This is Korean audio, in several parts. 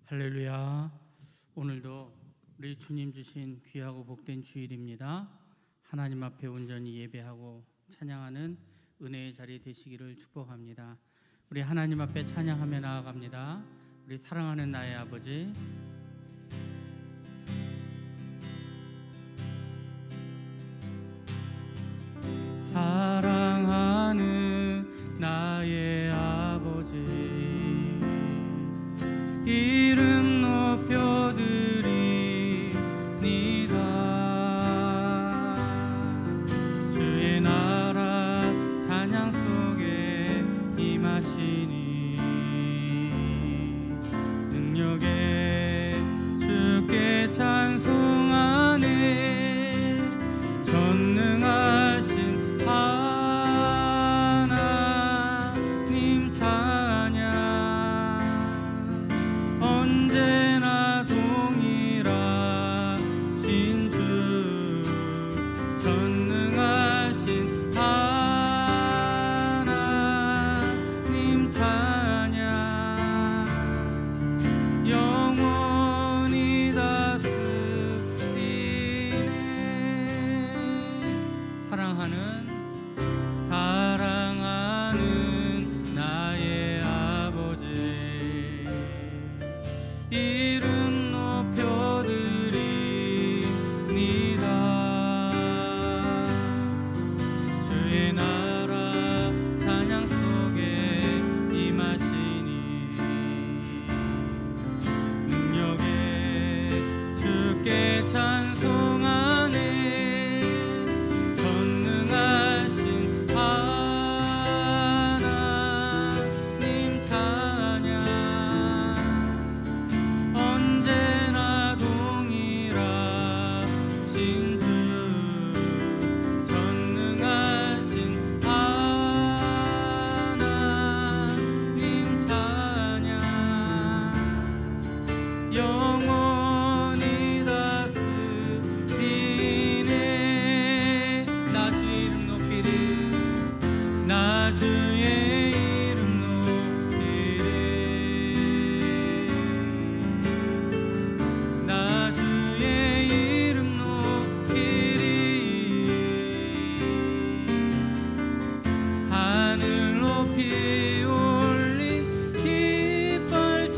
할렐루야. 오늘도 우리 주님 주신 귀하고 복된 주일입니다. 하나님 앞에 온전히 예배하고 찬양하는 은혜의 자리 되시기를 축복합니다. 우리 하나님 앞에 찬양하며 나아갑니다. 우리 사랑하는 나의 아버지, 사랑하는 나의 아버지, 이름 높여드립니다. 주의 나라 찬양 속에 임하시니 능력에 주께 찬송하네. 전능하신 하나님 찬양 언제나 동일하신 주, 전능하신 하나님 찬양 영원히 다스리네. 사랑하는 나의 아버지, 이름 높여드립니다. 주의 나라 찬양 속에 임하시니 능력에 주께 찬송하네. 전능하신 하나님 찬양 언제나 동일하신 주, 전능하신 하나님 찬양 영원히 다스리네. 나 주의 이름 높이리, 나 주의 이름 높이리, 나 주의 이름 높이리. 하늘 높이 올린 깃발처럼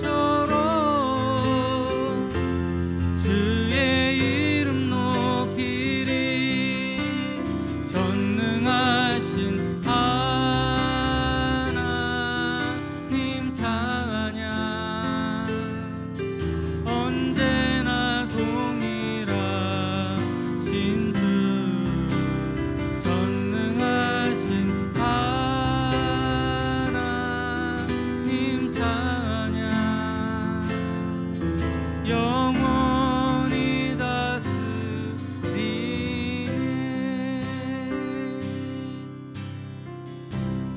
주의 이름 높이리. 전능하신 하나님 찬양 언제나 동일하신 주, 전능하신 하나님 찬양 영원히 다스리네.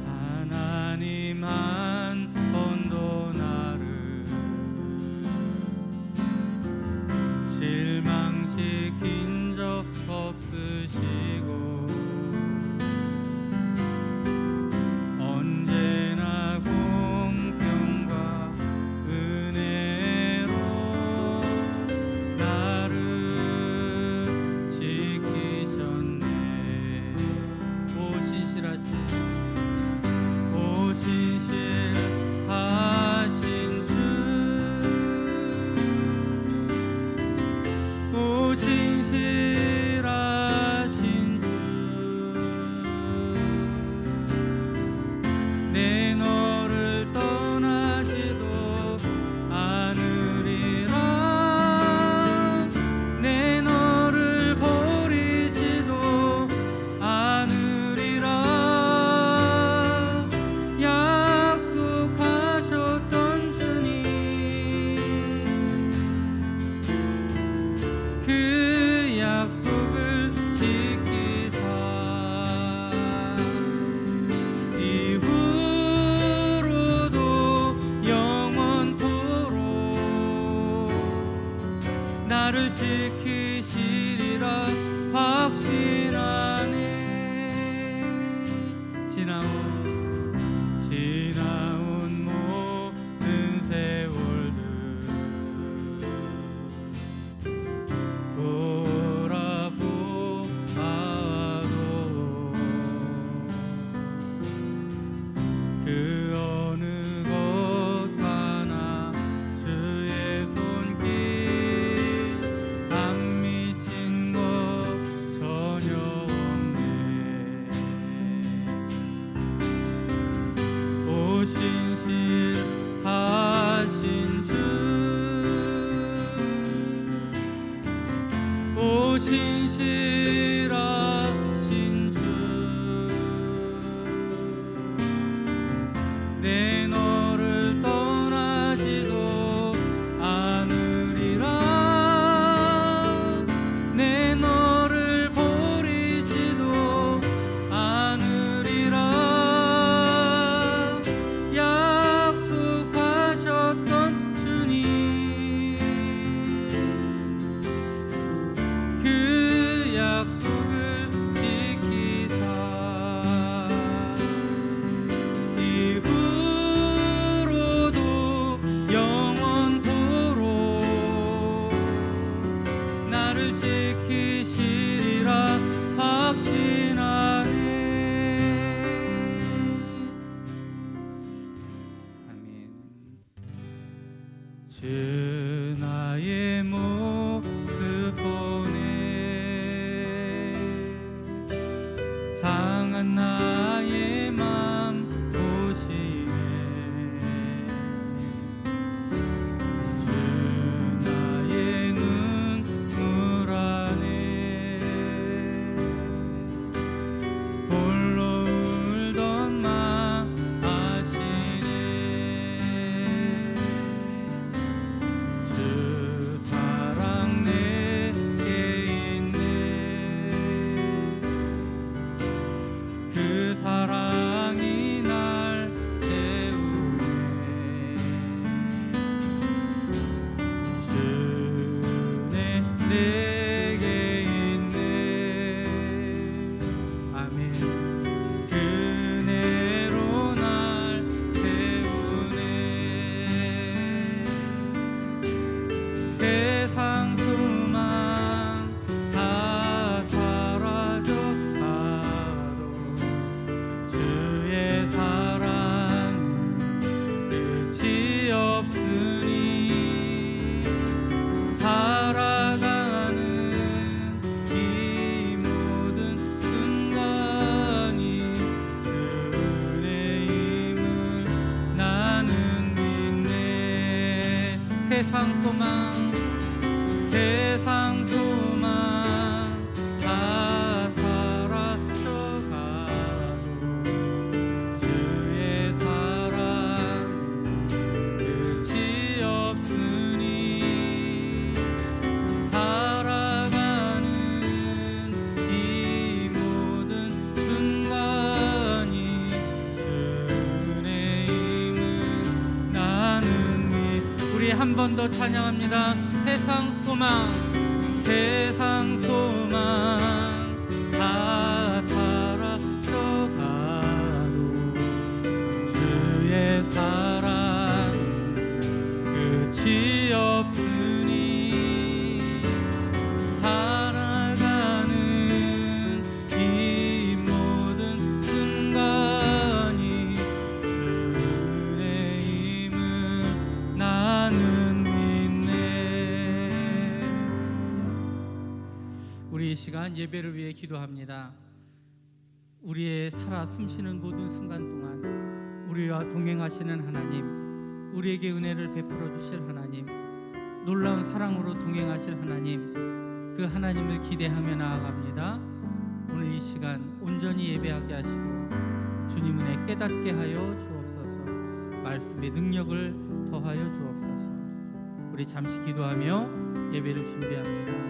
하나님 한 번도 나를 실망시킨 적 없으시고 언제나 공평과 은혜로 나를 지키셨네. 오 신실하신 주, 오 신실하신 주, 내 너를 떠나지도 않으리라. 내 너를 버리지도 않으리라. 약속하셨던 주님, 그 약속을 지키사 이후로도 영원토록 나를 지키시리라 확신하네. 지나온 모든 세월들 주 나의 모습 보네 상한 나의 맘 보시네 주 나의 눈물 안에 홀로 울던 맘 아시네 주 사랑 내게 있네 그 사랑이 날 채우네 주네 내게 있네 아멘 그네로 날 세우네 세상 소망 다 사라져 가도 주의 사랑 끝이 없으니 살아가는 이 모든 순간이 주의 힘을 나는 믿네 세상 소망 다 사라져 가도 주의 사랑 끝이 없으니 살아가는 이 모든 순간이 주의 힘을 나는 믿 우리 한 번 더 찬양합니다. 세상 소망 다 사라져 가도 주의 사랑 끝이 없으니 살아가는 이 모든 순간이 주의 힘을 나는 우리 이 시간 예배를 위해 기도합니다. 우리의 살아 숨쉬는 모든 순간 동안 우리와 동행하시는 하나님, 우리에게 은혜를 베풀어 주실 하나님, 놀라운 사랑으로 동행하실 하나님, 그 하나님을 기대하며 나아갑니다. 오늘 이 시간 온전히 예배하게 하시고 주님 은혜 깨닫게 하여 주옵소서. 말씀의 능력을 더하여 주옵소서. 우리 잠시 기도하며 예배를 준비합니다.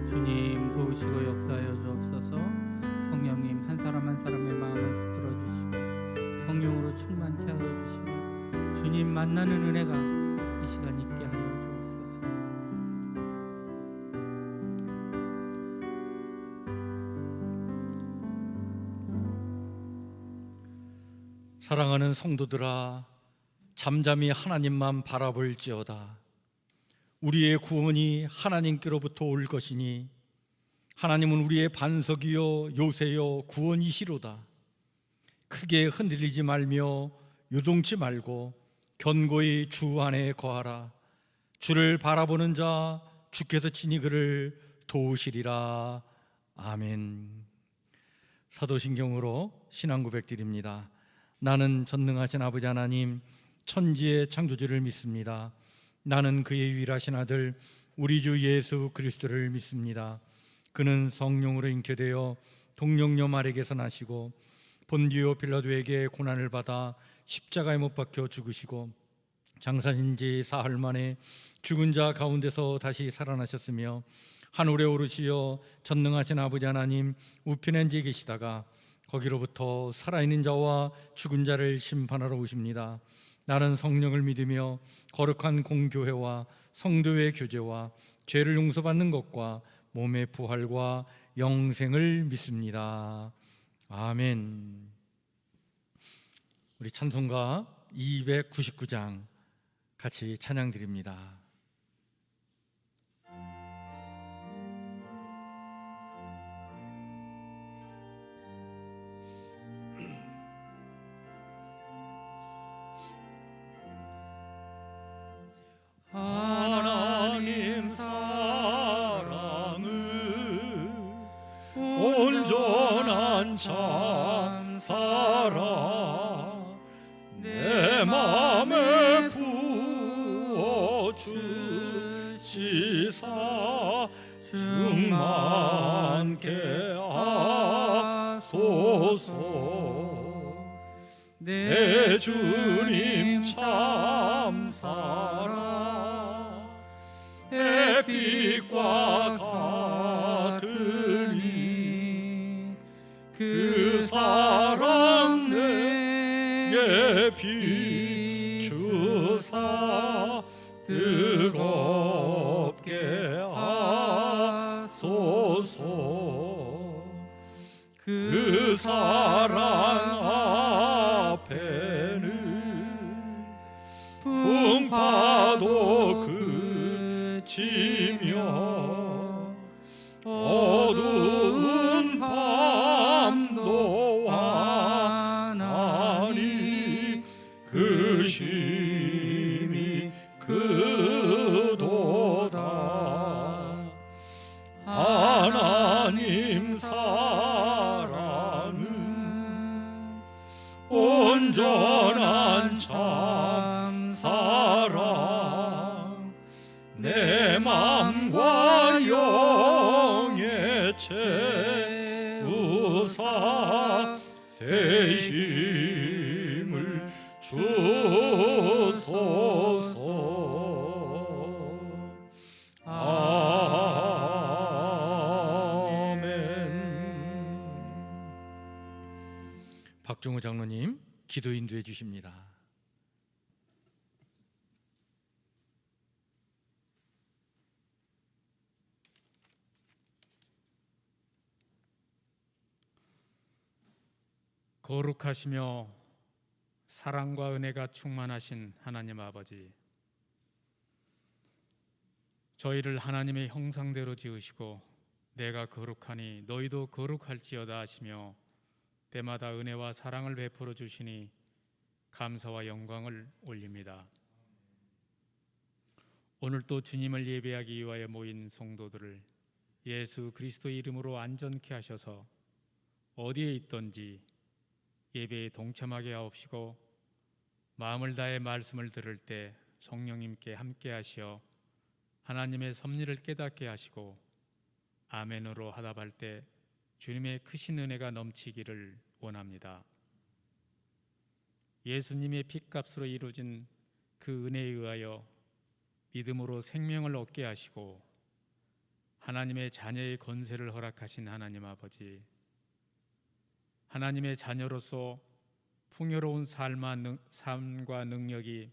주님 도우시고 역사하여 주옵소서. 성령님 한 사람 한 사람의 마음을 붙들어 주시고 성령으로 충만케 하여 주시며 주님 만나는 은혜가 이 시간 있게 하여 주옵소서. 사랑하는 성도들아, 잠잠히 하나님만 바라볼지어다. 우리의 구원이 하나님께로부터 올 것이니 하나님은 우리의 반석이요 요새요 구원이시로다. 크게 흔들리지 말며 요동치 말고 견고히 주 안에 거하라. 주를 바라보는 자 주께서 친히 그를 도우시리라. 아멘. 사도신경으로 신앙 고백 드립니다. 나는 전능하신 아버지 하나님 천지의 창조주를 믿습니다. 나는 그의 유일하신 아들 우리 주 예수 그리스도를 믿습니다. 그는 성령으로 잉태되어 동정녀 마리아에게서 나시고 본디오 빌라도에게 고난을 받아 십자가에 못 박혀 죽으시고 장사진 지 사흘 만에 죽은 자 가운데서 다시 살아나셨으며 하늘에 오르시어 전능하신 아버지 하나님 우편에 앉아 계시다가 거기로부터 살아있는 자와 죽은 자를 심판하러 오십니다. 나는 성령을 믿으며 거룩한 공교회와 성도의 교제와 죄를 용서받는 것과 몸의 부활과 영생을 믿습니다. 아멘. 우리 찬송가 299장 같이 찬양 드립니다. 주시사 충만케 하소서. 내 주님 참 사랑 햇빛과 같으니 그 사랑 내게 비추사 뜨겁게 하소서. 그 사랑 앞에는 풍파도 그치며 어두운 밤도 완하니 그 심히 크도다. 하나님 사랑은 온전한 참 사랑 내 맘과 영에 채우사 새 힘을 주소서. 박종우 장로님 기도 인도해 주십니다. 거룩하시며 사랑과 은혜가 충만하신 하나님 아버지, 저희를 하나님의 형상대로 지으시고 내가 거룩하니 너희도 거룩할지어다 하시며 때마다 은혜와 사랑을 베풀어 주시니 감사와 영광을 올립니다. 오늘 또 주님을 예배하기 위하여 모인 성도들을 예수 그리스도의 이름으로 안전케 하셔서 어디에 있든지 예배에 동참하게 하옵시고 마음을 다해 말씀을 들을 때 성령님께 함께 하시어 하나님의 섭리를 깨닫게 하시고 아멘으로 화답할 때 주님의 크신 은혜가 넘치기를 원합니다. 예수님의 핏값으로 이루어진 그 은혜에 의하여 믿음으로 생명을 얻게 하시고 하나님의 자녀의 권세를 허락하신 하나님 아버지, 하나님의 자녀로서 풍요로운 삶과 능력이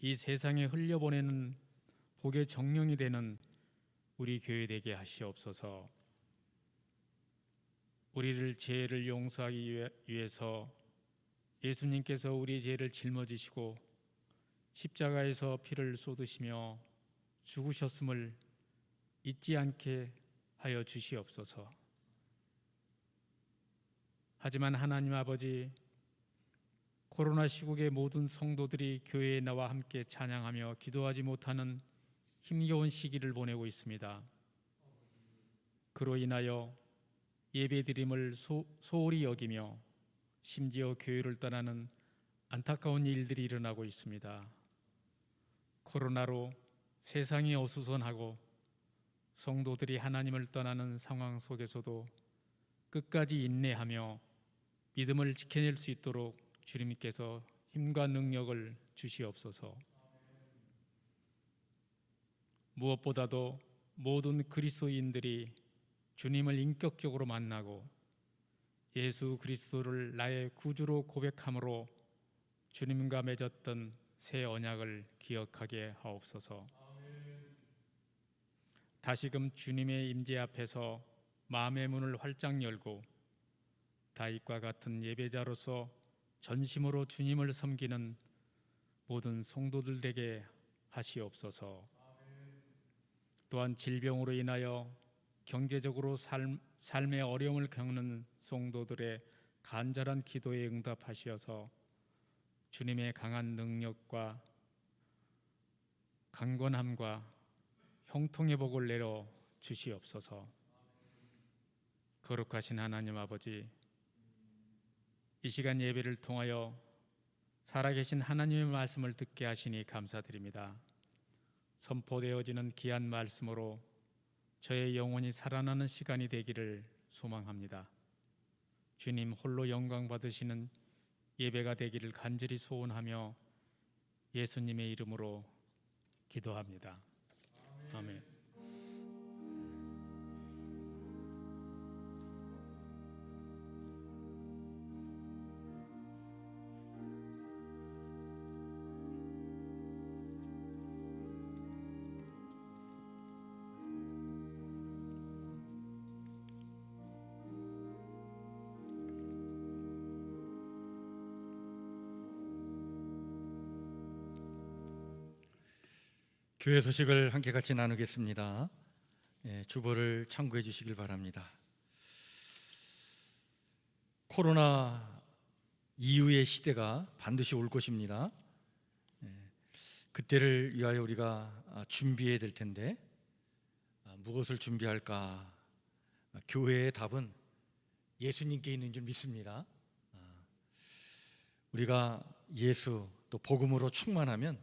이 세상에 흘려보내는 복의 정령이 되는 우리 교회 되게 하시옵소서. 우리를 죄를 용서하기 위해서 예수님께서 우리 죄를 짊어지시고 십자가에서 피를 쏟으시며 죽으셨음을 잊지 않게 하여 주시옵소서. 하지만 하나님 아버지, 코로나 시국의 모든 성도들이 교회에 나와 함께 찬양하며 기도하지 못하는 힘겨운 시기를 보내고 있습니다. 그로 인하여 예배드림을 소홀히 여기며 심지어 교회를 떠나는 안타까운 일들이 일어나고 있습니다. 코로나로 세상이 어수선하고 성도들이 하나님을 떠나는 상황 속에서도 끝까지 인내하며 믿음을 지켜낼 수 있도록 주님께서 힘과 능력을 주시옵소서. 무엇보다도 모든 그리스도인들이 주님을 인격적으로 만나고 예수 그리스도를 나의 구주로 고백함으로 주님과 맺었던 새 언약을 기억하게 하옵소서. 다시금 주님의 임재 앞에서 마음의 문을 활짝 열고 다윗과 같은 예배자로서 전심으로 주님을 섬기는 모든 성도들 되게 하시옵소서. 또한 질병으로 인하여 경제적으로 삶의 어려움을 겪는 성도들의 간절한 기도에 응답하시어서 주님의 강한 능력과 강건함과 형통의 복을 내려 주시옵소서. 거룩하신 하나님 아버지, 이 시간 예배를 통하여 살아계신 하나님의 말씀을 듣게 하시니 감사드립니다. 선포되어지는 귀한 말씀으로 저의 영혼이 살아나는 시간이 되기를 소망합니다. 주님 홀로 영광 받으시는 예배가 되기를 간절히 소원하며 예수님의 이름으로 기도합니다. 아멘. 교회 소식을 함께 같이 나누겠습니다. 주보를 참고해 주시길 바랍니다. 코로나 이후의 시대가 반드시 올 것입니다. 그때를 위하여 우리가 준비해야 될 텐데 무엇을 준비할까? 교회의 답은 예수님께 있는 줄 믿습니다. 우리가 예수 또 복음으로 충만하면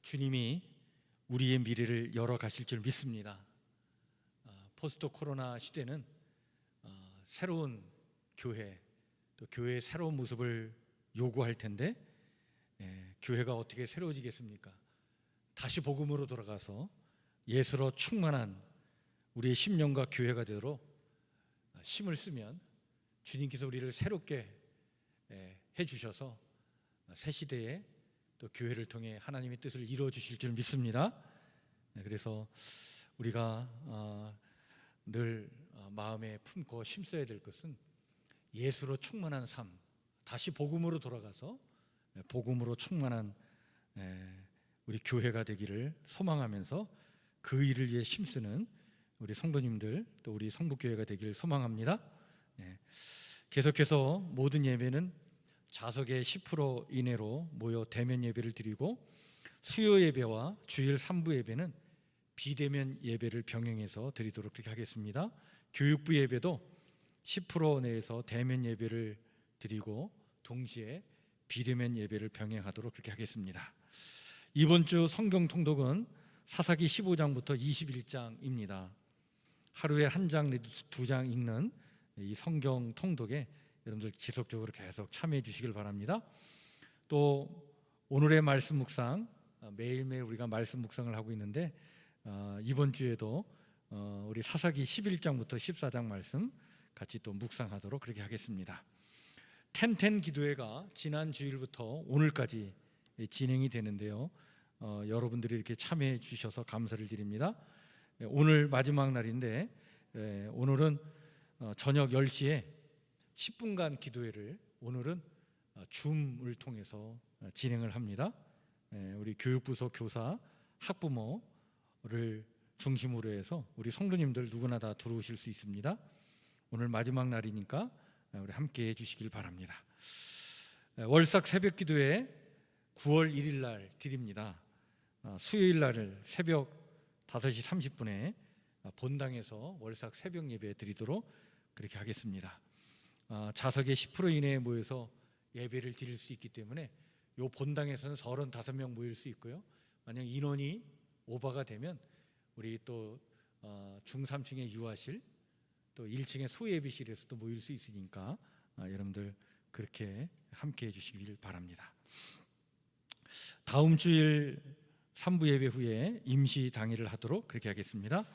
주님이 우리의 미래를 열어가실 줄 믿습니다. 포스트 코로나 시대는 새로운 교회 또 교회의 새로운 모습을 요구할 텐데 교회가 어떻게 새로워지겠습니까? 다시 복음으로 돌아가서 예수로 충만한 우리의 심령과 교회가 되도록 힘을 쓰면 주님께서 우리를 새롭게 해주셔서 새 시대에 또 교회를 통해 하나님의 뜻을 이루어 주실 줄 믿습니다. 그래서 우리가 늘 마음에 품고 힘써야 될 것은 예수로 충만한 삶, 다시 복음으로 돌아가서 복음으로 충만한 우리 교회가 되기를 소망하면서 그 일을 위해 힘쓰는 우리 성도님들 또 우리 성북교회가 되기를 소망합니다. 계속해서 모든 예배는 좌석의 10% 이내로 모여 대면 예배를 드리고 수요 예배와 주일 3부 예배는 비대면 예배를 병행해서 드리도록 그렇게 하겠습니다. 교육부 예배도 10% 내에서 대면 예배를 드리고 동시에 비대면 예배를 병행하도록 그렇게 하겠습니다. 이번 주 성경 통독은 사사기 15장부터 21장입니다. 하루에 한 장 내지 두 장 읽는 이 성경 통독에 여러분들 지속적으로 계속 참여해 주시길 바랍니다. 또 오늘의 말씀 묵상, 매일매일 우리가 말씀 묵상을 하고 있는데 이번 주에도 우리 사사기 11장부터 14장 말씀 같이 또 묵상하도록 그렇게 하겠습니다. 텐텐 기도회가 지난 주일부터 오늘까지 진행이 되는데요. 여러분들이 이렇게 참여해 주셔서 감사를 드립니다. 오늘 마지막 날인데 오늘은 저녁 10시에 10분간 기도회를 오늘은 줌을 통해서 진행을 합니다. 우리 교육부서 교사, 학부모를 중심으로 해서 우리 성도님들 누구나 다 들어오실 수 있습니다. 오늘 마지막 날이니까 우리 함께 해주시길 바랍니다. 월삭 새벽 기도회 9월 1일 날 드립니다. 수요일 날 새벽 5시 30분에 본당에서 월삭 새벽 예배 드리도록 그렇게 하겠습니다. 좌석의 10% 이내에 모여서 예배를 드릴 수 있기 때문에 요 본당에서는 35명 모일 수 있고요. 만약 인원이 오버가 되면 우리 또 중3층의 유아실 또 1층의 소예비실에서도 모일 수 있으니까 여러분들 그렇게 함께 해주시길 바랍니다. 다음 주일 3부 예배 후에 임시 당일을 하도록 그렇게 하겠습니다.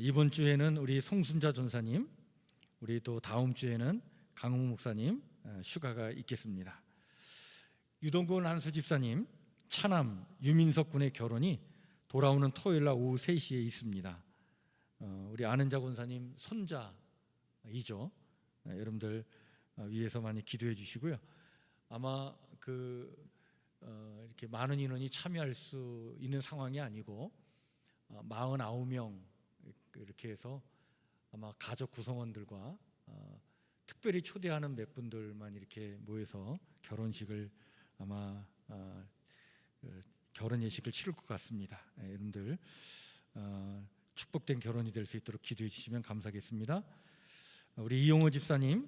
이번 주에는 우리 송순자 전사님, 우리 또 다음 주에는 강홍 목사님 휴가가 있겠습니다. 유동근 한수 집사님, 차남 유민석 군의 결혼이 돌아오는 토요일 날 오후 3시에 있습니다. 우리 아는자 권사님 손자이죠. 여러분들 위해서 많이 기도해 주시고요. 아마 이렇게 많은 인원이 참여할 수 있는 상황이 아니고 49명 이렇게 해서 아마 가족 구성원들과 특별히 초대하는 몇 분들만 이렇게 모여서 결혼식을 아마 결혼 예식을 치를 것 같습니다. 여러분들 축복된 결혼이 될 수 있도록 기도해 주시면 감사하겠습니다. 우리 이용호 집사님,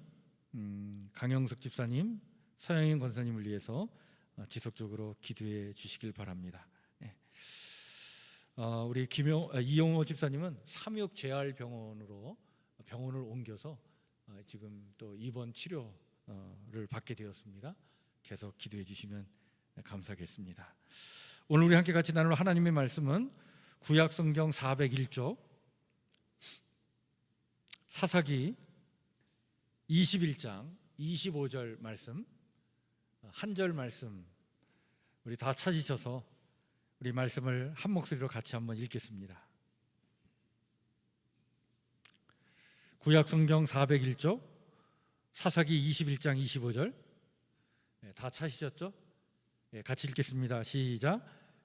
강영석 집사님, 서영인 권사님을 위해서 지속적으로 기도해 주시길 바랍니다. 우리 이용호 집사님은 삼육재활병원으로 병원을 옮겨서 지금 또 입원 치료를 받게 되었습니다. 계속 기도해 주시면 감사하겠습니다. 오늘 우리 함께 같이 나눌 하나님의 말씀은 구약성경 401쪽 사사기 21장 25절 말씀, 한 절 말씀 우리 다 찾으셔서 우리 말씀을 한 목소리로 같이 한번 읽겠습니다. 구약성경 401쪽 사사기 21장 25절 다 찾으셨죠? 같이 읽겠습니다. 시작.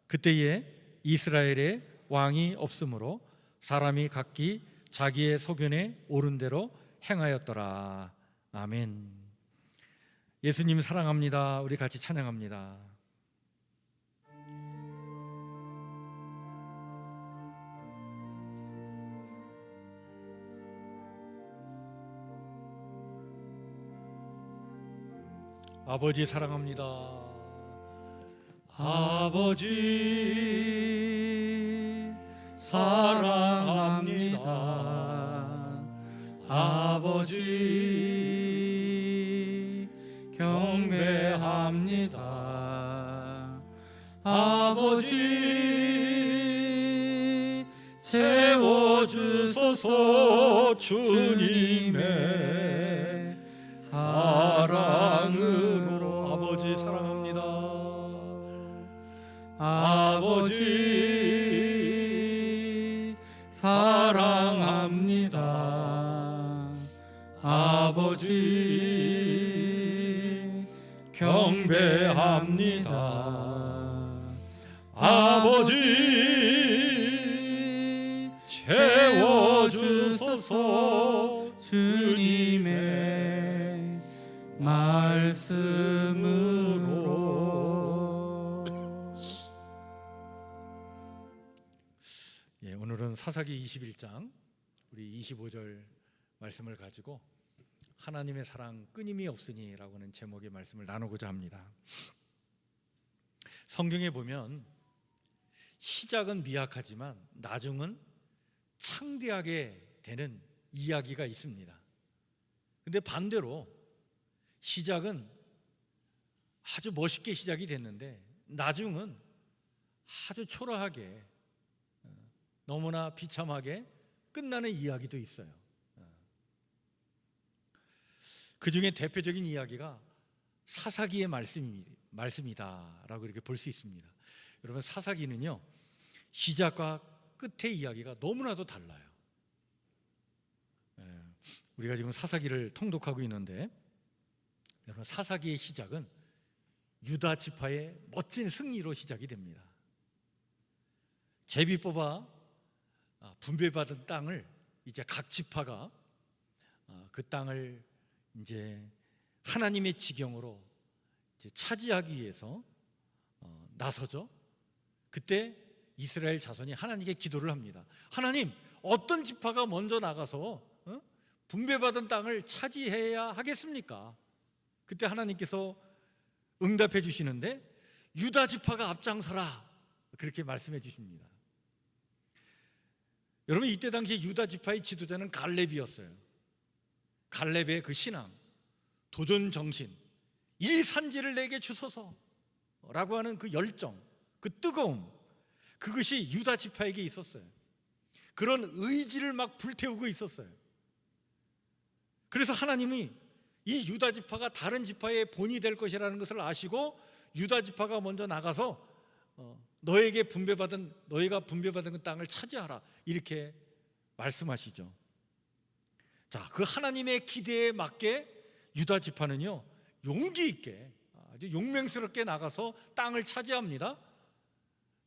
그때에 이스라엘에 왕이 없으므로 사람이 각기 자기의 소견에 옳은 대로 행하였더라. 아멘. 예수님 사랑합니다. 우리 같이 찬양합니다. 아버지 사랑합니다. 아버지 사랑합니다. 아버지 경배합니다. 아버지 채워주소서 주님의 사랑으로. 아버지 사랑합니다. 아버지 사랑합니다. 아버지 경배합니다. 아버지 채워주소서 주님의 말씀으로. 오늘은 사사기 21장 우리 25절 말씀을 가지고 하나님의 사랑 끊임이 없으니 라고 하는 제목의 말씀을 나누고자 합니다. 성경에 보면 시작은 미약하지만 나중은 창대하게 되는 이야기가 있습니다. 근데 반대로 시작은 아주 멋있게 시작이 됐는데 나중은 아주 초라하게 너무나 비참하게 끝나는 이야기도 있어요. 그 중에 대표적인 이야기가 사사기의 말씀이다라고 이렇게 볼 수 있습니다. 여러분, 사사기는요 시작과 끝의 이야기가 너무나도 달라요. 우리가 지금 사사기를 통독하고 있는데 여러분, 사사기의 시작은 유다 지파의 멋진 승리로 시작이 됩니다. 제비 뽑아 분배받은 땅을 이제 각 지파가 그 땅을 이제 하나님의 지경으로 이제 차지하기 위해서 나서죠. 그때 이스라엘 자손이 하나님께 기도를 합니다. 하나님, 어떤 지파가 먼저 나가서 분배받은 땅을 차지해야 하겠습니까? 그때 하나님께서 응답해 주시는데 유다 지파가 앞장서라 그렇게 말씀해 주십니다. 여러분, 이때 당시 유다 지파의 지도자는 갈렙이었어요. 갈렙의 그 신앙, 도전 정신, 이 산지를 내게 주소서 라고 하는 그 열정, 그 뜨거움, 그것이 유다 지파에게 있었어요. 그런 의지를 막 불태우고 있었어요. 그래서 하나님이 이 유다 지파가 다른 지파의 본이 될 것이라는 것을 아시고 유다 지파가 먼저 나가서 너희가 분배받은 그 땅을 차지하라 이렇게 말씀하시죠. 자, 그 하나님의 기대에 맞게 유다 지파는요 용기 있게 아주 용맹스럽게 나가서 땅을 차지합니다.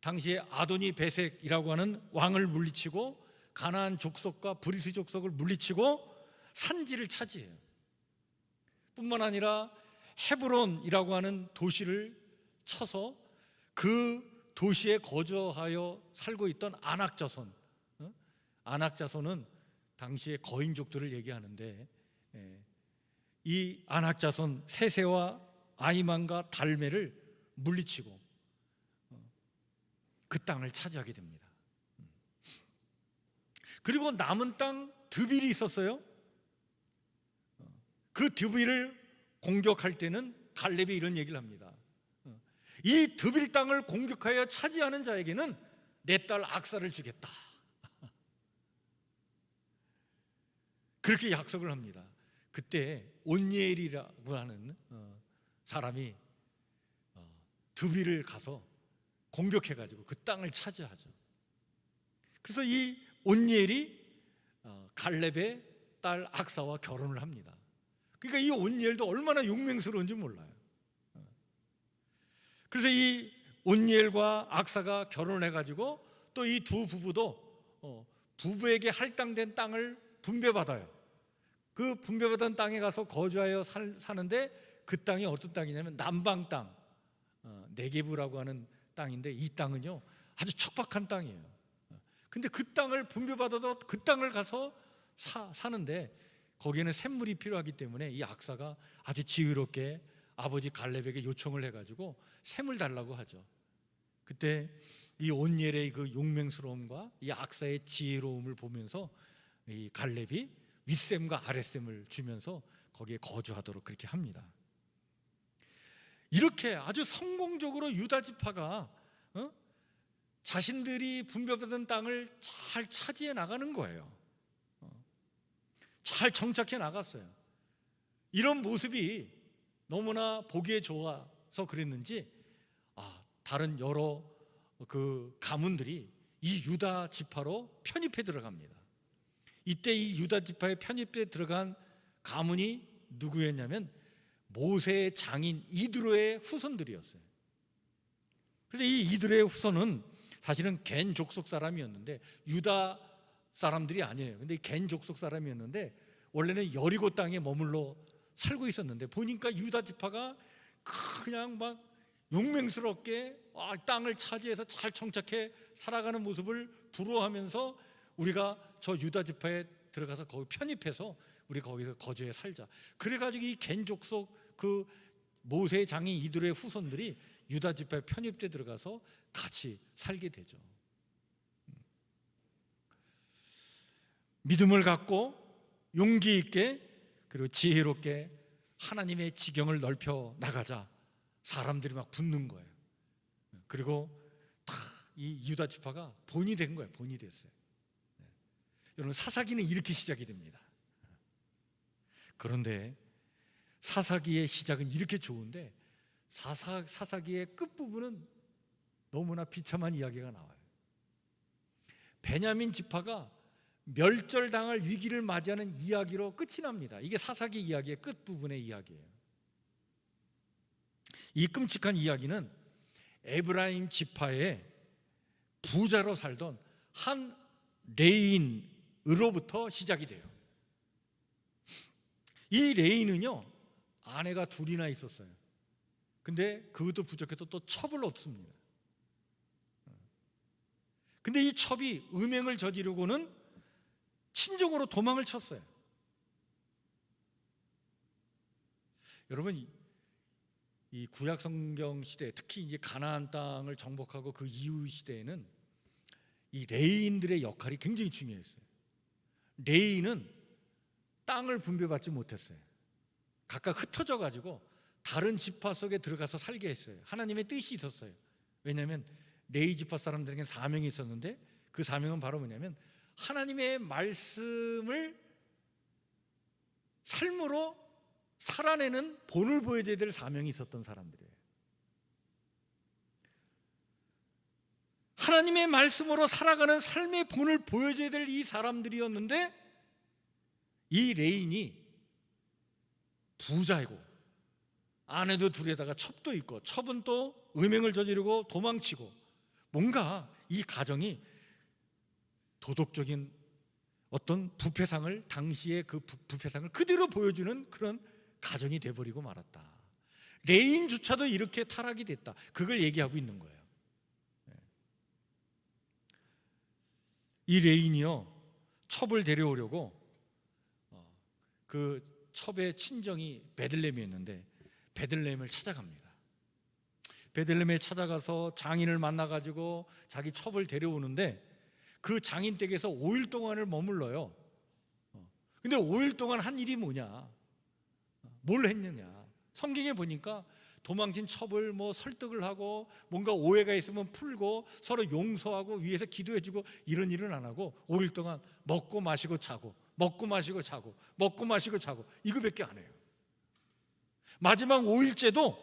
당시에 아도니 베색이라고 하는 왕을 물리치고 가나안 족속과 브리스 족속을 물리치고 산지를 차지해요. 뿐만 아니라 헤브론이라고 하는 도시를 쳐서 그 도시에 거주하여 살고 있던 안악자손은 당시의 거인족들을 얘기하는데 이 안악자손 세세와 아이만과 달메를 물리치고 그 땅을 차지하게 됩니다. 그리고 남은 땅 드빌이 있었어요. 그 드빌을 공격할 때는 갈렙이 이런 얘기를 합니다. 이 드빌 땅을 공격하여 차지하는 자에게는 내 딸 악사를 주겠다. 그렇게 약속을 합니다. 그때 온니엘이라고 하는 사람이 드빌을 가서 공격해가지고 그 땅을 차지하죠. 그래서 이 온니엘이 갈렙의 딸 악사와 결혼을 합니다. 그러니까 이 온니엘도 얼마나 용맹스러운지 몰라요. 그래서 이 온니엘과 악사가 결혼을 해가지고 또 이 두 부부도 부부에게 할당된 땅을 분배받아요. 그 분배받은 땅에 가서 거주하여 사는데 그 땅이 어떤 땅이냐면 남방 땅, 네게브라고 하는 땅인데 이 땅은요 아주 척박한 땅이에요. 근데 그 땅을 분배받아도 그 땅을 가서 사는데 거기에는 샘물이 필요하기 때문에 이 악사가 아주 지혜롭게 아버지 갈렙에게 요청을 해가지고 샘을 달라고 하죠. 그때 이 온니엘의 그 용맹스러움과 이 악사의 지혜로움을 보면서 이 갈렙이 윗샘과 아랫샘을 주면서 거기에 거주하도록 그렇게 합니다. 이렇게 아주 성공적으로 유다 지파가 자신들이 분배받은 땅을 잘 차지해 나가는 거예요. 잘 정착해 나갔어요. 이런 모습이 너무나 보기에 좋아서 그랬는지 다른 여러 그 가문들이 이 유다 지파로 편입해 들어갑니다. 이때 이 유다 지파에 편입해 들어간 가문이 누구였냐면 모세의 장인 이드로의 후손들이었어요. 그래서 이 이드로의 후손은 사실은 겐 족속 사람이었는데 유다 사람들이 아니에요. 근데 겐 족속 사람이었는데 원래는 여리고 땅에 머물러 살고 있었는데 보니까 유다 지파가 그냥 막 용맹스럽게 땅을 차지해서 잘 정착해 살아가는 모습을 부러워하면서 우리가 저 유다 지파에 들어가서 거기 편입해서 우리 거기서 거주해 살자. 그래가지고 이 겐 족속 그 모세의 장인 이드로의 후손들이 유다 지파에 편입돼 들어가서 같이 살게 되죠. 믿음을 갖고 용기 있게 그리고 지혜롭게 하나님의 지경을 넓혀 나가자. 사람들이 막 붙는 거예요. 그리고 다 이 유다 지파가 본이 된 거예요. 본이 됐어요. 여러분 사사기는 이렇게 시작이 됩니다. 그런데 사사기의 시작은 이렇게 좋은데 사사기의 끝부분은 너무나 비참한 이야기가 나와요. 베냐민 지파가 멸절당할 위기를 맞이하는 이야기로 끝이 납니다. 이게 사사기 이야기의 끝부분의 이야기예요. 이 끔찍한 이야기는 에브라임 지파의 부자로 살던 한 레인으로부터 시작이 돼요. 이 레인은요 아내가 둘이나 있었어요. 근데 그것도 부족해서 또 첩을 얻습니다. 근데 이 첩이 음행을 저지르고는 친정으로 도망을 쳤어요. 여러분 이 구약 성경 시대, 특히 이제 가나안 땅을 정복하고 그 이후 시대에는 이 레인들의 역할이 굉장히 중요했어요. 레인은 땅을 분배받지 못했어요. 각각 흩어져 가지고 다른 지파 속에 들어가서 살게 했어요. 하나님의 뜻이 있었어요. 왜냐하면 레위 지파 사람들에게는 사명이 있었는데 그 사명은 바로 뭐냐면 하나님의 말씀을 삶으로 살아내는 본을 보여줘야 될 사명이 있었던 사람들이에요. 하나님의 말씀으로 살아가는 삶의 본을 보여줘야 될 이 사람들이었는데 이 레인이 부자이고 아내도 둘에다가 첩도 있고 첩은 또 음행을 저지르고 도망치고 뭔가 이 가정이 도덕적인 어떤 부패상을 당시의 그 부패상을 그대로 보여주는 그런 가정이 돼버리고 말았다. 레인조차도 이렇게 타락이 됐다. 그걸 얘기하고 있는 거예요. 이 레인이요 첩을 데려오려고 그 첩의 친정이 베들레헴이었는데 베들레헴을 찾아갑니다. 베들레헴에 찾아가서 장인을 만나가지고 자기 첩을 데려오는데 그 장인 댁에서 5일 동안을 머물러요. 근데 5일 동안 한 일이 뭐냐? 뭘 했느냐? 성경에 보니까 도망친 첩을 뭐 설득을 하고 뭔가 오해가 있으면 풀고 서로 용서하고 위에서 기도해주고 이런 일은 안 하고 5일 동안 먹고 마시고 자고 먹고 마시고 자고 먹고 마시고 자고 이거밖에 안 해요. 마지막 5일째도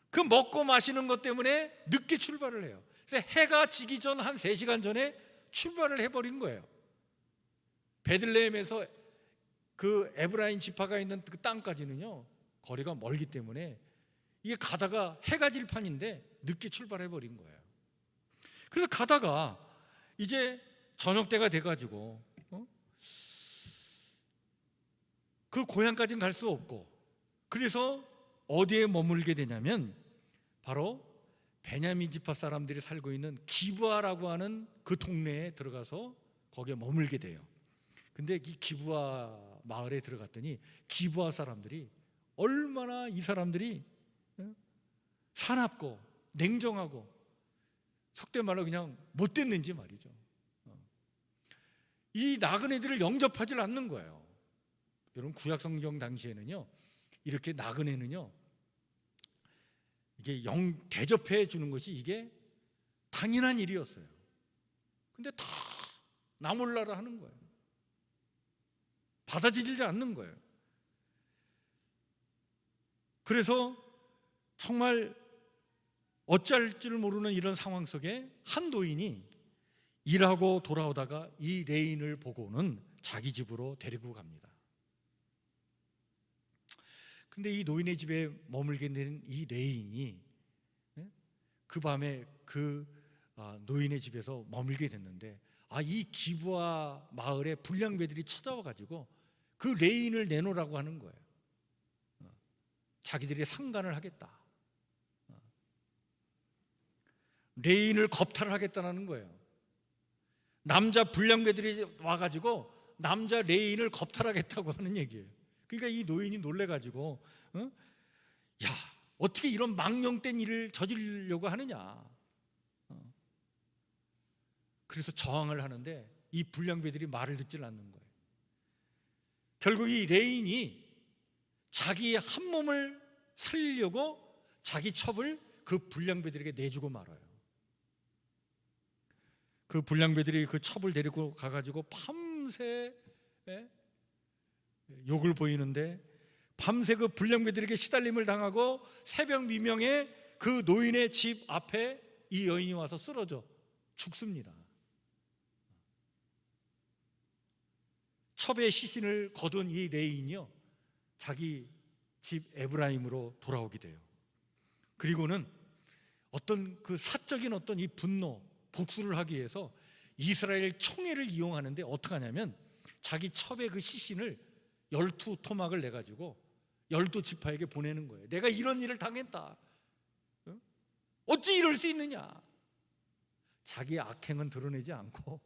그 먹고 마시는 것 때문에 늦게 출발을 해요. 그래서 해가 지기 전 한 3시간 전에 출발을 해버린 거예요. 베들레헴에서 그 에브라임 지파가 있는 그 땅까지는요 거리가 멀기 때문에 이게 가다가 해가 질 판인데 늦게 출발해 버린 거예요. 그래서 가다가 이제 저녁 때가 돼가지고 그 고향까지는 갈 수 없고, 그래서 어디에 머물게 되냐면 바로 베냐민 지파 사람들이 살고 있는 기브아라고 하는 그 동네에 들어가서 거기에 머물게 돼요. 근데 이 기브아 마을에 들어갔더니 기브아 사람들이 얼마나 이 사람들이 사납고 냉정하고 속된 말로 그냥 못됐는지 말이죠. 이 나그네들을 영접하지 않는 거예요. 여러분 구약 성경 당시에는요 이렇게 나그네는요 이게 대접해 주는 것이 이게 당연한 일이었어요. 근데 다 나 몰라라 하는 거예요. 받아들이지 않는 거예요. 그래서 정말 어찌할 줄 모르는 이런 상황 속에 한 노인이 일하고 돌아오다가 이 레인을 보고는 자기 집으로 데리고 갑니다. 근데 이 노인의 집에 머물게 된 이 레인이 그 밤에 그 노인의 집에서 머물게 됐는데 이 기브아 마을의 불량배들이 찾아와 가지고 그 레인을 내놓으라고 하는 거예요. 자기들이 상관을 하겠다. 레인을 겁탈을 하겠다는 거예요. 남자 불량배들이 와가지고 남자 레인을 겁탈하겠다고 하는 얘기예요. 그러니까 이 노인이 놀래가지고 야 어떻게 이런 망령된 일을 저지르려고 하느냐. 그래서 저항을 하는데 이 불량배들이 말을 듣질 않는 거예요. 결국 이 레인이 자기의 한 몸을 살리려고 자기 첩을 그 불량배들에게 내주고 말아요. 그 불량배들이 그 첩을 데리고 가가지고 밤새 욕을 보이는데 밤새 그 불량배들에게 시달림을 당하고 새벽 미명에 그 노인의 집 앞에 이 여인이 와서 쓰러져 죽습니다. 첩의 시신을 거둔 이 레인이요 자기 집 에브라임으로 돌아오게 돼요. 그리고는 어떤 그 사적인 어떤 이 분노 복수를 하기 위해서 이스라엘 총회를 이용하는데 어떻게 하냐면 자기 첩의 그 시신을 12토막을 내가지고 12지파에게 보내는 거예요. 내가 이런 일을 당했다. 어찌 이럴 수 있느냐. 자기의 악행은 드러내지 않고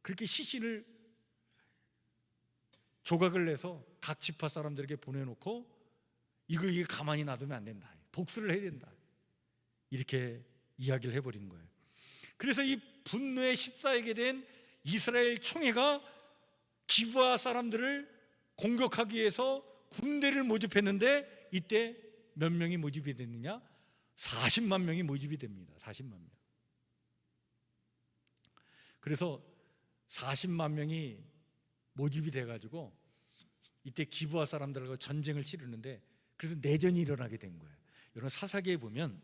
그렇게 시신을 조각을 내서 각 지파 사람들에게 보내놓고 이게 가만히 놔두면 안 된다. 복수를 해야 된다. 이렇게 이야기를 해버린 거예요. 그래서 이 분노에 휩싸이게 된 이스라엘 총회가 기브아 사람들을 공격하기 위해서 군대를 모집했는데 이때 몇 명이 모집이 됐느냐? 40만 명이 모집이 됩니다. 40만 명. 그래서 40만 명이 모집이 돼가지고 이때 기브아 사람들하고 전쟁을 치르는데 그래서 내전이 일어나게 된 거예요. 여러분 사사기에 보면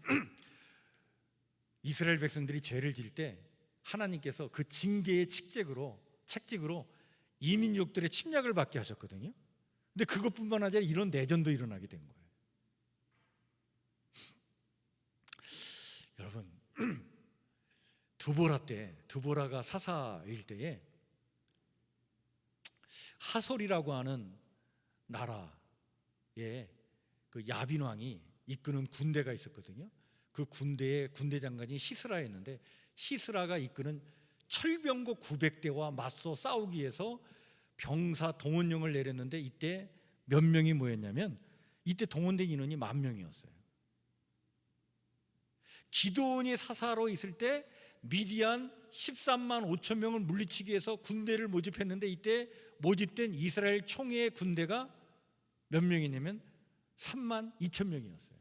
이스라엘 백성들이 죄를 지을 때 하나님께서 그 징계의 책직으로 이민족들의 침략을 받게 하셨거든요. 근데 그것뿐만 아니라 이런 내전도 일어나게 된 거예요. 여러분 두보라가 사사일 때에 하솔이라고 하는 나라에 그 야빈 왕이 이끄는 군대가 있었거든요. 그 군대의 군대 장관이 시스라였는데 시스라가 이끄는 철병거 900대와 맞서 싸우기 위해서 병사 동원령을 내렸는데 이때 몇 명이 모였냐면 이때 동원된 인원이 10,000명이었어요. 기드온이 사사로 있을 때 미디안 13만 5천 명을 물리치기 위해서 군대를 모집했는데 이때 모집된 이스라엘 총회의 군대가 몇 명이냐면 3만 2천 명이었어요.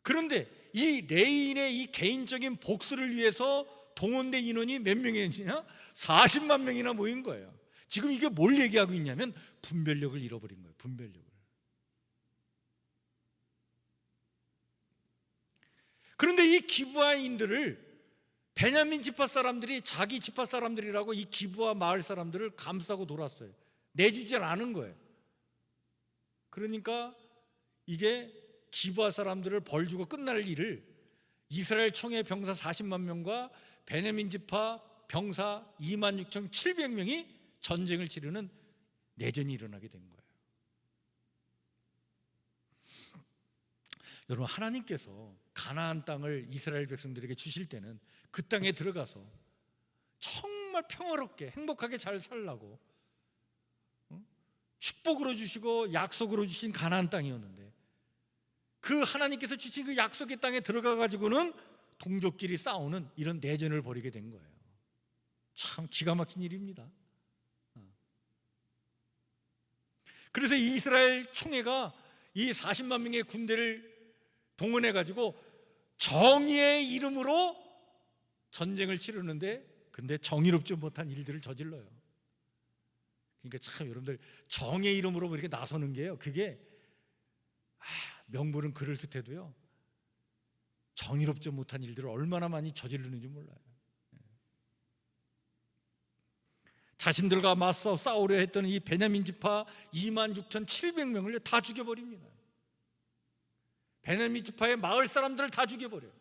그런데 이 레인의 이 개인적인 복수를 위해서 동원된 인원이 몇 명이었냐? 40만 명이나 모인 거예요. 지금 이게 뭘 얘기하고 있냐면 분별력을 잃어버린 거예요. 분별력을. 그런데 이 기브아인들을 베냐민 지파 사람들이 자기 지파 사람들이라고 이 기브아 마을 사람들을 감싸고 돌았어요. 내주지 않은 거예요. 그러니까 이게 기브아 사람들을 벌주고 끝날 일을 이스라엘 총회 병사 40만 명과 베냐민 지파 병사 26,700명이 전쟁을 치르는 내전이 일어나게 된 거예요. 여러분, 하나님께서 가나안 땅을 이스라엘 백성들에게 주실 때는 그 땅에 들어가서 정말 평화롭게 행복하게 잘 살라고 축복으로 주시고 약속으로 주신 가나안 땅이었는데, 그 하나님께서 주신 그 약속의 땅에 들어가 가지고는 동족끼리 싸우는 이런 내전을 벌이게 된 거예요. 참 기가 막힌 일입니다. 그래서 이스라엘 총회가 이 40만 명의 군대를 동원해 가지고 정의의 이름으로 전쟁을 치르는데, 근데 정의롭지 못한 일들을 저질러요. 그러니까 참 여러분들, 정의 이름으로 이렇게 나서는 게요, 그게 명분은 그럴 듯해도요 정의롭지 못한 일들을 얼마나 많이 저지르는지 몰라요. 자신들과 맞서 싸우려 했던 이 베냐민 지파 26,700명을 다 죽여버립니다. 베냐민 지파의 마을 사람들을 다 죽여버려요.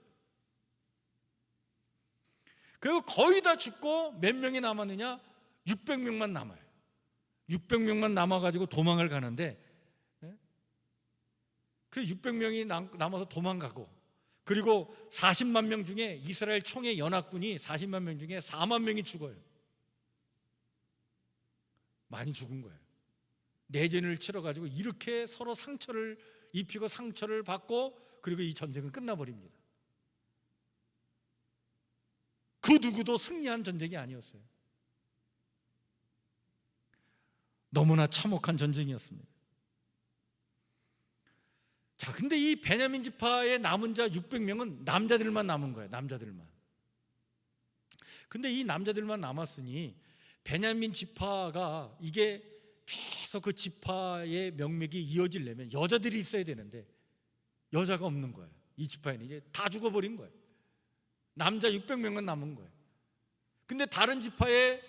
그리고 거의 다 죽고 몇 명이 남았느냐? 600명만 남아요. 600명만 남아가지고 도망을 가는데, 그 600명이 남아서 도망가고, 그리고 40만 명 중에 이스라엘 총회 연합군이 40만 명 중에 4만 명이 죽어요. 많이 죽은 거예요. 내전을 치러가지고 이렇게 서로 상처를 입히고 상처를 받고, 그리고 이 전쟁은 끝나버립니다. 그 누구도 승리한 전쟁이 아니었어요. 너무나 참혹한 전쟁이었습니다. 자, 근데 이 베냐민 지파의 남은 자 600명은 남자들만 남은 거예요. 남자들만. 근데 이 남자들만 남았으니 베냐민 지파가 이게 계속 그 지파의 명맥이 이어지려면 여자들이 있어야 되는데 여자가 없는 거예요. 이 지파에는 이제 다 죽어버린 거예요. 남자 600명만 남은 거예요. 근데 다른 지파의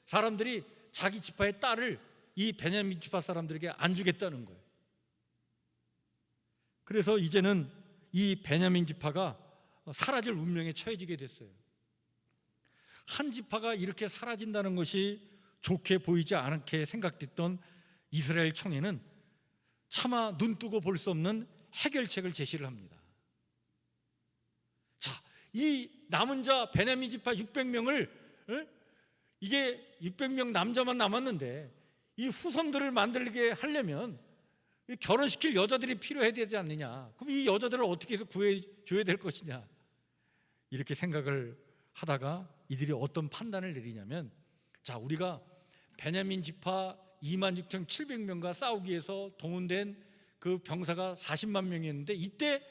사람들이 자기 지파의 딸을 이 베냐민 지파 사람들에게 안 주겠다는 거예요. 그래서 이제는 이 베냐민 지파가 사라질 운명에 처해지게 됐어요. 한 지파가 이렇게 사라진다는 것이 좋게 보이지 않게 생각됐던 이스라엘 총회는 차마 눈뜨고 볼 수 없는 해결책을 제시를 합니다. 자, 이 남은 자 베냐민 지파 600명을 이게 600명 남자만 남았는데 이 후손들을 만들게 하려면 결혼시킬 여자들이 필요해야 되지 않느냐. 그럼 이 여자들을 어떻게 해서 구해줘야 될 것이냐. 이렇게 생각을 하다가 이들이 어떤 판단을 내리냐면, 자, 우리가 베냐민 지파 26,700명과 싸우기 위해서 동원된 그 병사가 40만 명이었는데 이때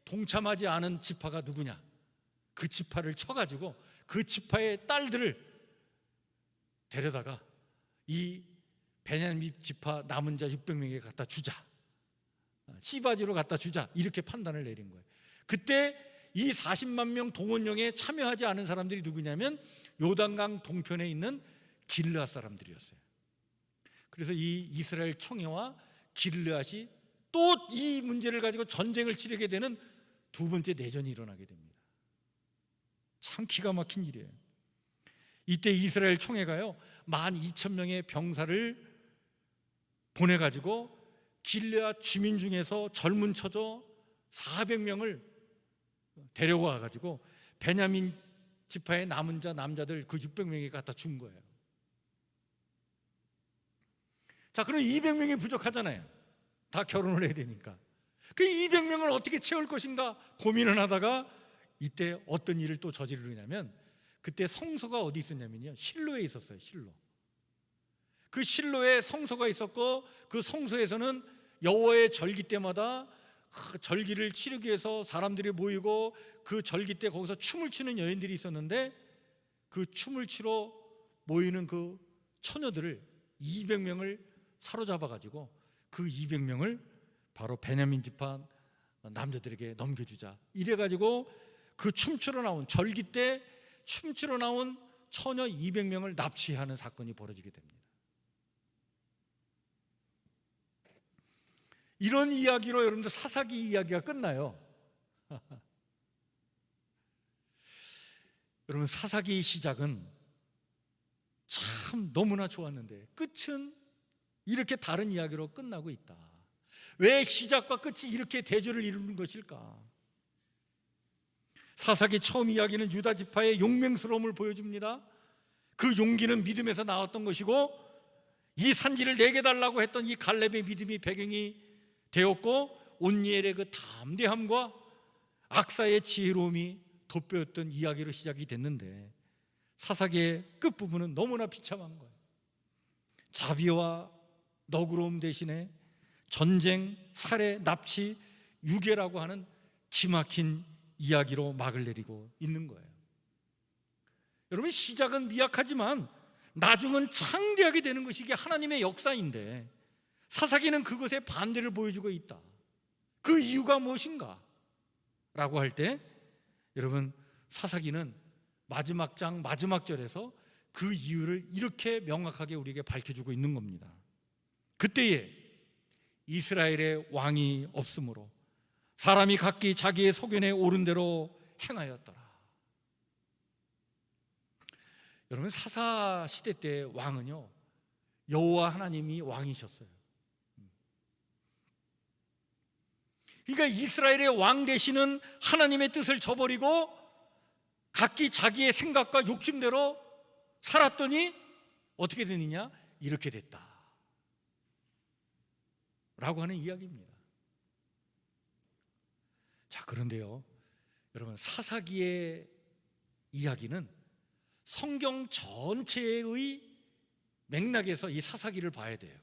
동참하지 않은 지파가 누구냐. 그 지파를 쳐가지고 그 지파의 딸들을 데려다가 이 베냐민 지파 남은 자 600명에게 갖다 주자. 시바지로 갖다 주자. 이렇게 판단을 내린 거예요. 그때 이 40만 명 동원령에 참여하지 않은 사람들이 누구냐면 요단강 동편에 있는 길르앗 사람들이었어요. 그래서 이 이스라엘 총회와 길르앗이 또 이 문제를 가지고 전쟁을 치르게 되는 두 번째 내전이 일어나게 됩니다. 참 기가 막힌 일이에요. 이때 이스라엘 총회가요 12,000명의 병사를 보내가지고 길르앗 주민 중에서 젊은 처조 400명을 데려와가지고 베냐민 지파의 남은 자 남자들 그 600명이 갖다 준 거예요. 자, 그럼 200명이 부족하잖아요. 다 결혼을 해야 되니까. 그 200명을 어떻게 채울 것인가 고민을 하다가 이때 어떤 일을 또 저지르냐면, 그때 성소가 어디 있었냐면요, 실로에 있었어요. 실로. 그 실로에 성소가 있었고, 그 성소에서는 여호와의 절기 때마다 그 절기를 치르기 위해서 사람들이 모이고, 그 절기 때 거기서 춤을 추는 여인들이 있었는데, 그 춤을 추러 모이는 그 처녀들을 200명을 사로잡아 가지고 그 200명을 바로 베냐민 지파 남자들에게 넘겨주자, 이래 가지고 그 춤추러 나온, 절기 때 춤추러 나온 처녀 200명을 납치하는 사건이 벌어지게 됩니다. 이런 이야기로 여러분들 사사기 이야기가 끝나요. 여러분, 사사기 시작은 참 너무나 좋았는데 끝은 이렇게 다른 이야기로 끝나고 있다. 왜 시작과 끝이 이렇게 대조를 이루는 것일까? 사사기 처음 이야기는 유다 지파의 용맹스러움을 보여줍니다. 그 용기는 믿음에서 나왔던 것이고, 이 산지를 내게 달라고 했던 이 갈렙의 믿음이 배경이 되었고, 온니엘의 그 담대함과 악사의 지혜로움이 돋보였던 이야기로 시작이 됐는데, 사사기의 끝부분은 너무나 비참한 거예요. 자비와 너그러움 대신에 전쟁, 살해, 납치, 유괴라고 하는 기막힌 이야기로 막을 내리고 있는 거예요. 여러분, 시작은 미약하지만 나중은 창대하게 되는 것이 이게 하나님의 역사인데, 사사기는 그것의 반대를 보여주고 있다. 그 이유가 무엇인가? 라고 할 때, 여러분, 사사기는 마지막 장 마지막 절에서 그 이유를 이렇게 명확하게 우리에게 밝혀주고 있는 겁니다. 그때에 이스라엘의 왕이 없으므로 사람이 각기 자기의 소견에 옳은 대로 행하였더라. 여러분, 사사 시대 때 왕은요, 여호와 하나님이 왕이셨어요. 그러니까 이스라엘의 왕 되시는 하나님의 뜻을 저버리고 각기 자기의 생각과 욕심대로 살았더니 어떻게 되느냐? 이렇게 됐다 라고 하는 이야기입니다. 자, 그런데요, 여러분, 사사기의 이야기는 성경 전체의 맥락에서 이 사사기를 봐야 돼요.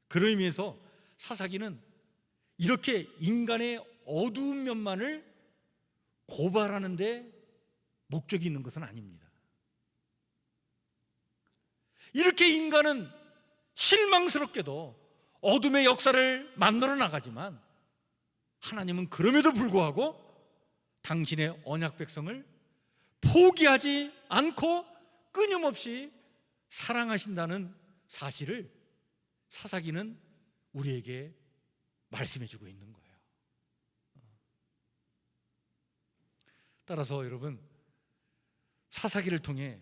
그런 의미에서 사사기는 이렇게 인간의 어두운 면만을 고발하는 데 목적이 있는 것은 아닙니다. 이렇게 인간은 실망스럽게도 어둠의 역사를 만들어 나가지만, 하나님은 그럼에도 불구하고 당신의 언약 백성을 포기하지 않고 끊임없이 사랑하신다는 사실을 사사기는 우리에게 말씀해 주고 있는 거예요. 따라서 여러분, 사사기를 통해,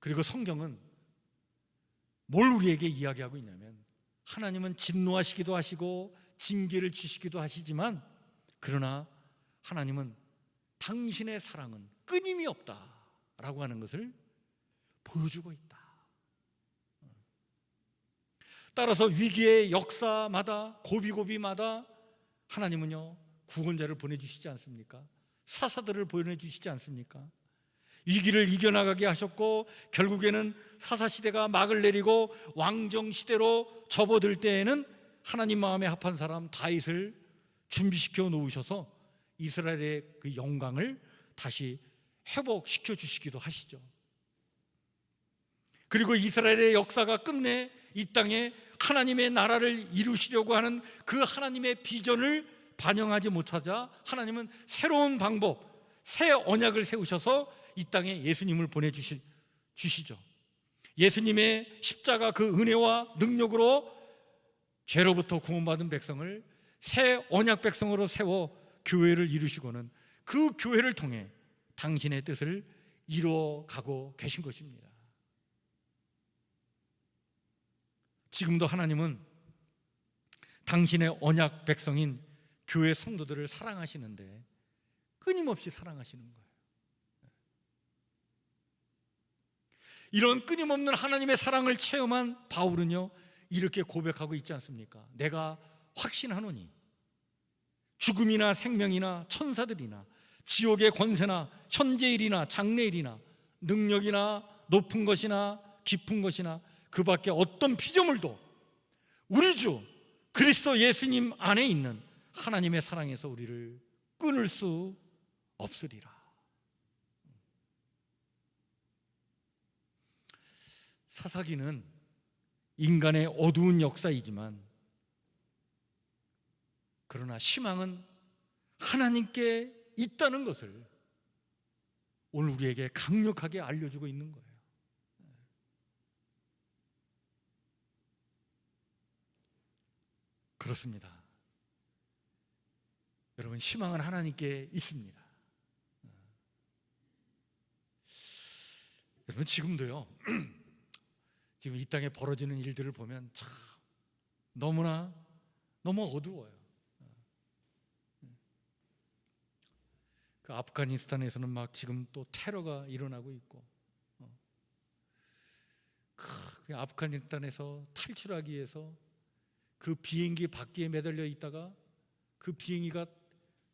그리고 성경은 뭘 우리에게 이야기하고 있냐면, 하나님은 진노하시기도 하시고 징계를 주시기도 하시지만, 그러나 하나님은 당신의 사랑은 끊임이 없다라고 하는 것을 보여주고 있다. 따라서 위기의 역사마다, 고비고비마다 하나님은요, 구원자를 보내주시지 않습니까? 사사들을 보내주시지 않습니까? 위기를 이겨나가게 하셨고, 결국에는 사사시대가 막을 내리고 왕정시대로 접어들 때에는 하나님 마음에 합한 사람 다윗을 준비시켜 놓으셔서 이스라엘의 그 영광을 다시 회복시켜 주시기도 하시죠. 그리고 이스라엘의 역사가 끝내 이 땅에 하나님의 나라를 이루시려고 하는 그 하나님의 비전을 반영하지 못하자, 하나님은 새로운 방법, 새 언약을 세우셔서 이 땅에 예수님을 보내주시죠. 예수님의 십자가 그 은혜와 능력으로 죄로부터 구원받은 백성을 새 언약 백성으로 세워 교회를 이루시고는 그 교회를 통해 당신의 뜻을 이루어가고 계신 것입니다. 지금도 하나님은 당신의 언약 백성인 교회 성도들을 사랑하시는데 끊임없이 사랑하시는 거예요. 이런 끊임없는 하나님의 사랑을 체험한 바울은요, 이렇게 고백하고 있지 않습니까? 내가 확신하노니 죽음이나 생명이나 천사들이나 지옥의 권세나 현재일이나 장래일이나 능력이나 높은 것이나 깊은 것이나 그 밖에 어떤 피조물도 우리 주 그리스도 예수님 안에 있는 하나님의 사랑에서 우리를 끊을 수 없으리라. 사사기는 인간의 어두운 역사이지만 그러나 희망은 하나님께 있다는 것을 오늘 우리에게 강력하게 알려주고 있는 거예요. 그렇습니다. 여러분, 희망은 하나님께 있습니다. 여러분, 지금도요, 지금 이 땅에 벌어지는 일들을 보면 참 너무 어두워요. 그 아프가니스탄에서는 막 지금 또 테러가 일어나고 있고, 그 아프가니스탄에서 탈출하기 위해서 그 비행기 바퀴에 매달려 있다가 그 비행기가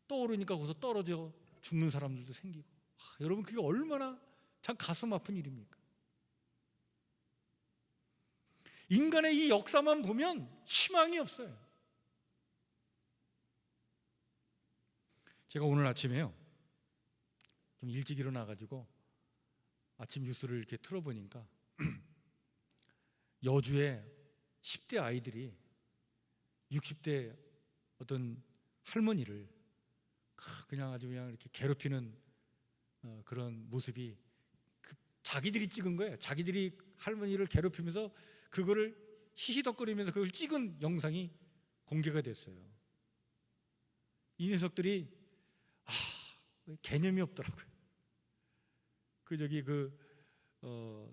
떠오르니까 거기서 떨어져 죽는 사람들도 생기고, 여러분, 그게 얼마나 참 가슴 아픈 일입니까? 인간의 이 역사만 보면 희망이 없어요. 제가 오늘 아침에요, 좀 일찍 일어나가지고 아침 뉴스를 이렇게 틀어보니까 여주에 10대 아이들이 60대 어떤 할머니를 그냥 아주 그냥 이렇게 괴롭히는 그런 모습이 자기들이 찍은 거예요. 자기들이 할머니를 괴롭히면서 그거를 히히덕거리면서 그걸 찍은 영상이 공개가 됐어요. 이 녀석들이 개념이 없더라고요.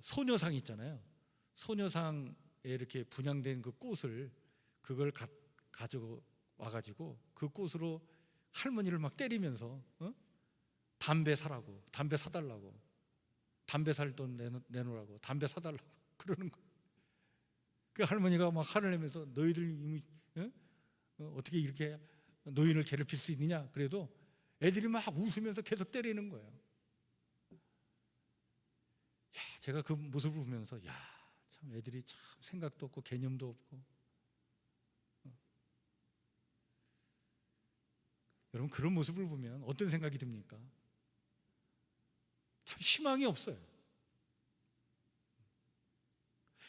소녀상 있잖아요. 소녀상에 이렇게 분양된 그 꽃을 그걸 가지고 와가지고 그 꽃으로 할머니를 막 때리면서 담배 사라고, 담배 사달라고, 담배 살 돈 내놓으라고, 담배 사달라고 그러는 거예요. 그 할머니가 막 화를 내면서 너희들 어떻게 이렇게 노인을 괴롭힐 수 있느냐, 그래도 애들이 막 웃으면서 계속 때리는 거예요. 제가 그 모습을 보면서 참 애들이 참 생각도 없고 개념도 없고, 여러분, 그런 모습을 보면 어떤 생각이 듭니까? 참 희망이 없어요.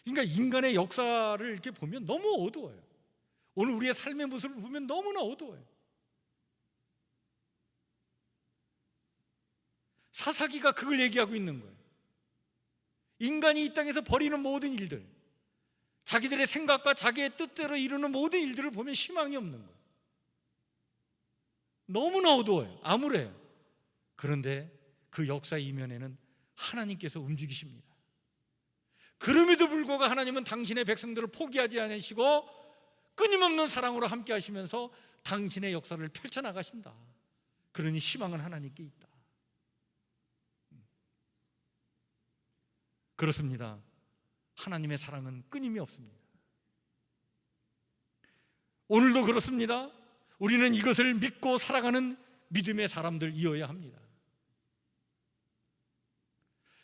그러니까 인간의 역사를 이렇게 보면 너무 어두워요. 오늘 우리의 삶의 모습을 보면 너무나 어두워요. 사사기가 그걸 얘기하고 있는 거예요. 인간이 이 땅에서 벌이는 모든 일들, 자기들의 생각과 자기의 뜻대로 이루는 모든 일들을 보면 희망이 없는 거예요. 너무나 어두워요. 암울해요. 그런데 그 역사 이면에는 하나님께서 움직이십니다. 그럼에도 불구하고 하나님은 당신의 백성들을 포기하지 않으시고 끊임없는 사랑으로 함께 하시면서 당신의 역사를 펼쳐나가신다. 그러니 희망은 하나님께 있다. 그렇습니다. 하나님의 사랑은 끊임이 없습니다. 오늘도 그렇습니다. 우리는 이것을 믿고 살아가는 믿음의 사람들이어야 합니다.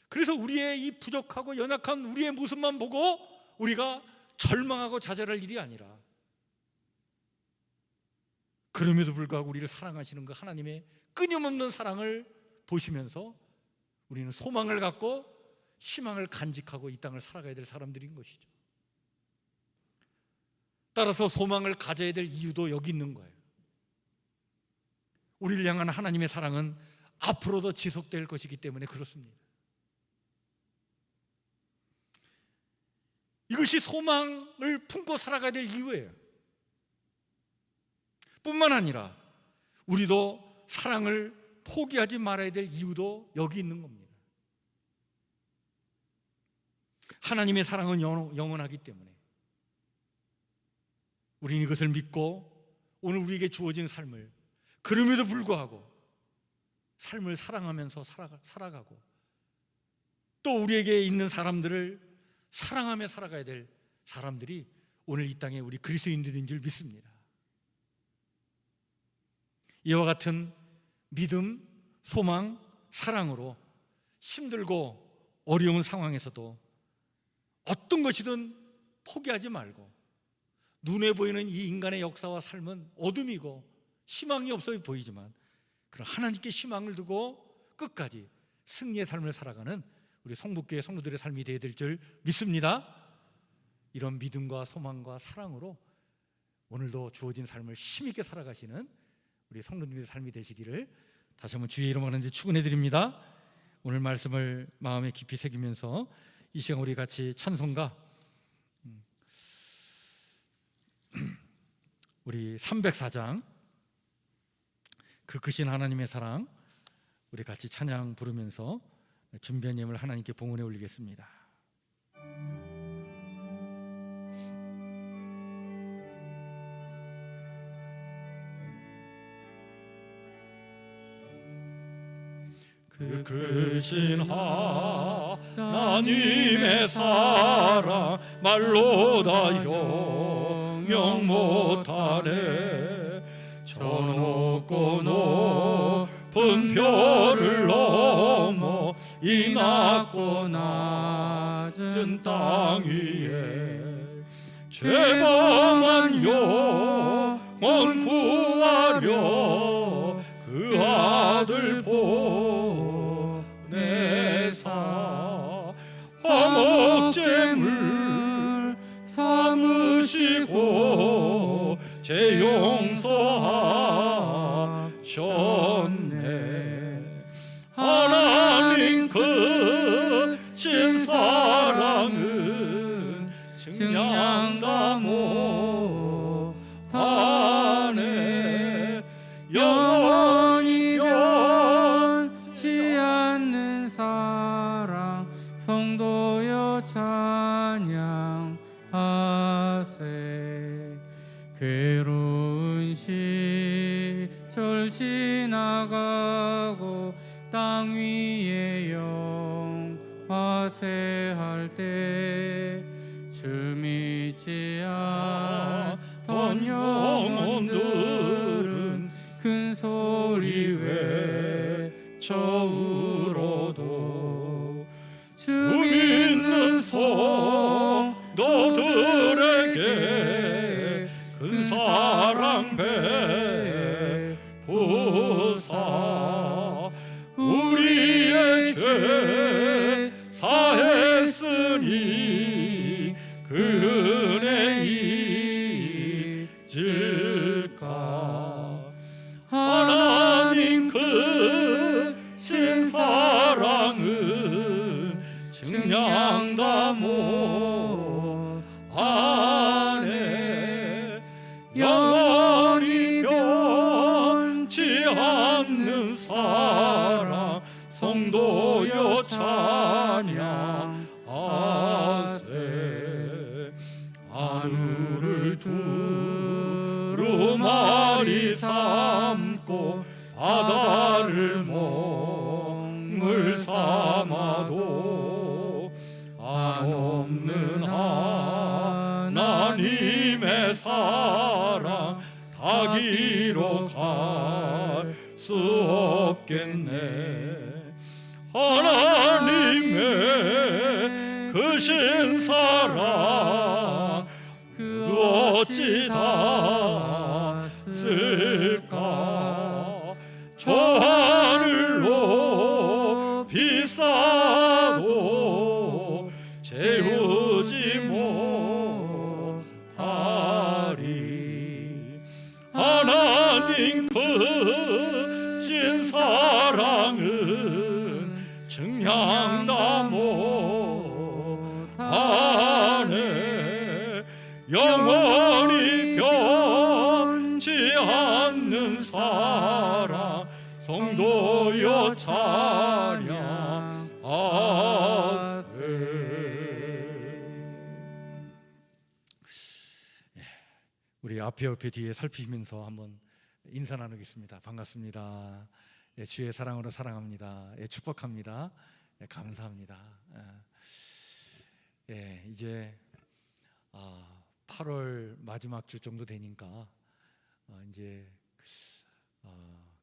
그래서 우리의 이 부족하고 연약한 우리의 모습만 보고 우리가 절망하고 좌절할 일이 아니라, 그럼에도 불구하고 우리를 사랑하시는 그 하나님의 끊임없는 사랑을 보시면서 우리는 소망을 갖고 희망을 간직하고 이 땅을 살아가야 될 사람들인 것이죠. 따라서 소망을 가져야 될 이유도 여기 있는 거예요. 우리를 향한 하나님의 사랑은 앞으로도 지속될 것이기 때문에 그렇습니다. 이것이 소망을 품고 살아가야 될 이유예요. 뿐만 아니라 우리도 사랑을 포기하지 말아야 될 이유도 여기 있는 겁니다. 하나님의 사랑은 영원하기 때문에 우리는 이것을 믿고 오늘 우리에게 주어진 삶을, 그럼에도 불구하고 삶을 사랑하면서 살아가고, 또 우리에게 있는 사람들을 사랑하며 살아가야 될 사람들이 오늘 이 땅에 우리 그리스도인들인 줄 믿습니다. 이와 같은 믿음, 소망, 사랑으로 힘들고 어려운 상황에서도 어떤 것이든 포기하지 말고, 눈에 보이는 이 인간의 역사와 삶은 어둠이고 희망이 없어 보이지만 그런 하나님께 희망을 두고 끝까지 승리의 삶을 살아가는 우리 성북교회 성도들의 삶이 되어야 될 줄 믿습니다. 이런 믿음과 소망과 사랑으로 오늘도 주어진 삶을 힘있게 살아가시는 우리 성도님의 삶이 되시기를 다시 한번 주의 이름으로 하나님 축원해 드립니다. 오늘 말씀을 마음에 깊이 새기면서 이 시간 우리 같이 찬송가 우리 304장 그 크신 하나님의 사랑, 우리 같이 찬양 부르면서 준비한 예물 하나님께 봉헌해 올리겠습니다. 그 크신 하나님의 사랑 말로 다 형용 못하네. 저 높고 높은 별을 넘어 이 낮고 낮은 땅 위에 죄범한 영혼 구하려 그 아들 보내사 화목제물 삼으시고 죄 용서하셨네. 하나님 크신 사랑은 증량다 못하네. 영원히 변치 않는 사랑 성도여 찬양하세. 괴로운 시절 지나가고 땅 위에 영화세할 때 주 믿지 않던 영혼들은 큰 소리 외쳐 울어도 주 믿는 성도들에게 큰 사랑 베푸사 우리의 죄 사했으니 그 은혜 잊을까. 하나님 크신 사랑은 증량다 못하네. 영원히 변치 않는 사랑 성도여 찬양하세. 하늘을 두루마리 삼고 바다를 멍을 삼아도 한없는 하나님의 사랑 닿기로 갈 수 없겠네. 하나님의 크신 사랑 그 어찌 닿을까. 저 하늘로 비싸도 채우지 못하리. 하나님 크신 사랑은 증량다 못하네. 영원히 변치 않는 사랑 성도여 찬양하세. 우리 앞에 옆에 뒤에 살피면서 한번 인사 나누겠습니다. 반갑습니다. 예, 주의 사랑으로 사랑합니다. 예, 축복합니다. 예, 감사합니다. 예, 이제 8월 마지막 주 정도 되니까 이제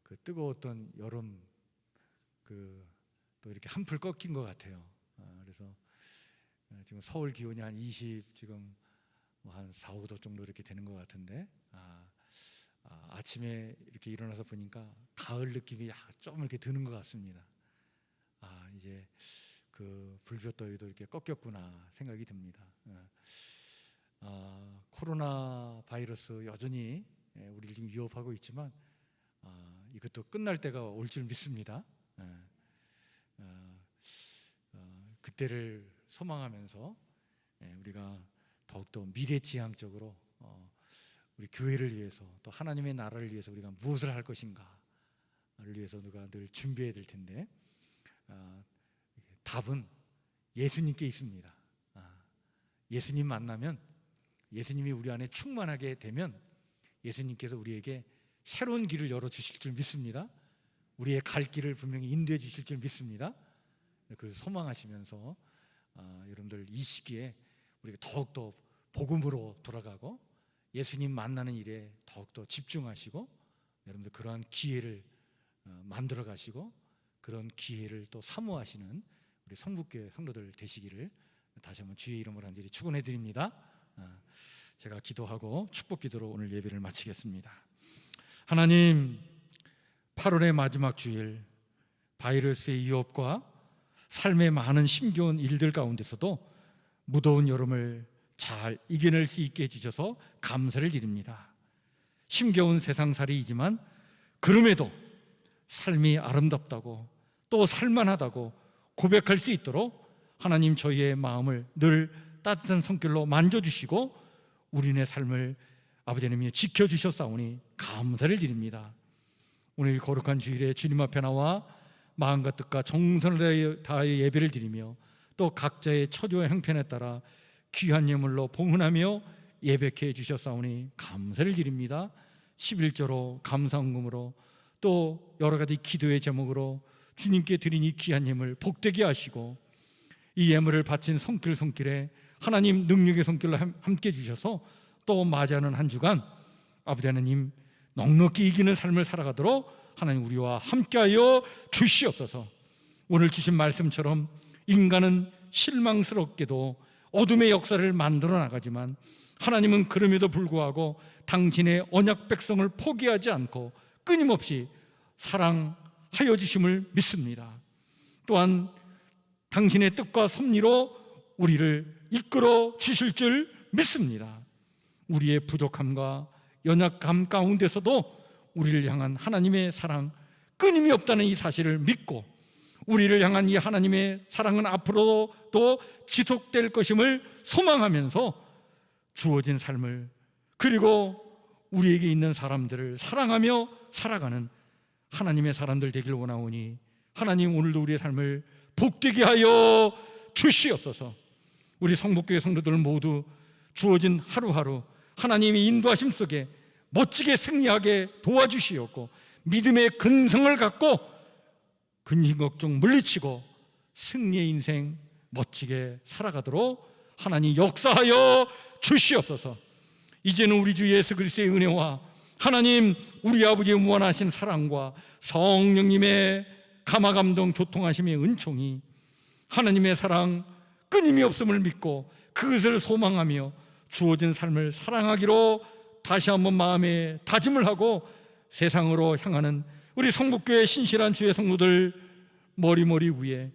그 뜨거웠던 여름 또 이렇게 한풀 꺾인 것 같아요. 그래서 지금 서울 기온이 한 20 지금 한 4, 5도 정도 이렇게 되는 것 같은데 아침에 이렇게 일어나서 보니까 가을 느낌이 좀 이렇게 드는 것 같습니다. 이제 그 불볕더위도 이렇게 꺾였구나 생각이 듭니다. 코로나 바이러스 여전히 우리를 지금 위협하고 있지만 이것도 끝날 때가 올 줄 믿습니다. 그때를 소망하면서 우리가 더욱더 미래지향적으로 우리 교회를 위해서 또 하나님의 나라를 위해서 우리가 무엇을 할 것인가를 위해서 누가 늘 준비해야 될 텐데 답은 예수님께 있습니다. 예수님 만나면, 예수님이 우리 안에 충만하게 되면 예수님께서 우리에게 새로운 길을 열어주실 줄 믿습니다. 우리의 갈 길을 분명히 인도해 주실 줄 믿습니다. 그래서 소망하시면서 여러분들 이 시기에 우리가 더욱더 복음으로 돌아가고 예수님 만나는 일에 더욱더 집중하시고 여러분들 그러한 기회를 만들어 가시고 그런 기회를 또 사모하시는 우리 성북교회 성도들 되시기를 다시 한번 주의 이름으로 간절히 축원해 드립니다. 제가 기도하고 축복 기도로 오늘 예배를 마치겠습니다. 하나님, 8월의 마지막 주일 바이러스의 위협과 삶의 많은 힘겨운 일들 가운데서도 무더운 여름을 잘 이겨낼 수 있게 해주셔서 감사를 드립니다. 힘겨운 세상살이이지만 그럼에도 삶이 아름답다고 또 살만하다고 고백할 수 있도록 하나님 저희의 마음을 늘 따뜻한 손길로 만져주시고 우리네 삶을 아버지 하나님이 지켜주셨사오니 감사를 드립니다. 오늘 이 거룩한 주일에 주님 앞에 나와 마음과 뜻과 정성을 다하여 예배를 드리며 또 각자의 처조와 형편에 따라 귀한 예물로 봉헌하며 예배케 해주셨사오니 감사를 드립니다. 11조로 감사헌금으로 또 여러 가지 기도의 제목으로 주님께 드린 이 귀한 예물 복되게 하시고 이 예물을 바친 손길에 하나님 능력의 손길로 함께 주셔서 또 맞이하는 한 주간 아버지 하나님 넉넉히 이기는 삶을 살아가도록 하나님 우리와 함께하여 주시옵소서. 오늘 주신 말씀처럼 인간은 실망스럽게도 어둠의 역사를 만들어 나가지만 하나님은 그럼에도 불구하고 당신의 언약 백성을 포기하지 않고 끊임없이 사랑하여 주심을 믿습니다. 또한 당신의 뜻과 섭리로 우리를 이끌어 주실 줄 믿습니다. 우리의 부족함과 연약함 가운데서도 우리를 향한 하나님의 사랑 끊임이 없다는 이 사실을 믿고 우리를 향한 이 하나님의 사랑은 앞으로도 지속될 것임을 소망하면서 주어진 삶을 그리고 우리에게 있는 사람들을 사랑하며 살아가는 하나님의 사람들 되길 원하오니 하나님 오늘도 우리의 삶을 복되게 하여 주시옵소서. 우리 성북교회 성도들 모두 주어진 하루하루 하나님의 인도하심 속에 멋지게 승리하게 도와주시옵고 믿음의 근성을 갖고 근심 걱정 물리치고 승리의 인생 멋지게 살아가도록 하나님 역사하여 주시옵소서. 이제는 우리 주 예수 그리스도의 은혜와 하나님 우리 아버지의 무한하신 사랑과 성령님의 감화감동 교통하심의 은총이 하나님의 사랑 끊임이 없음을 믿고 그것을 소망하며 주어진 삶을 사랑하기로 다시 한번 마음에 다짐을 하고 세상으로 향하는 우리 성북교회 신실한 주의 성도들 머리머리 위에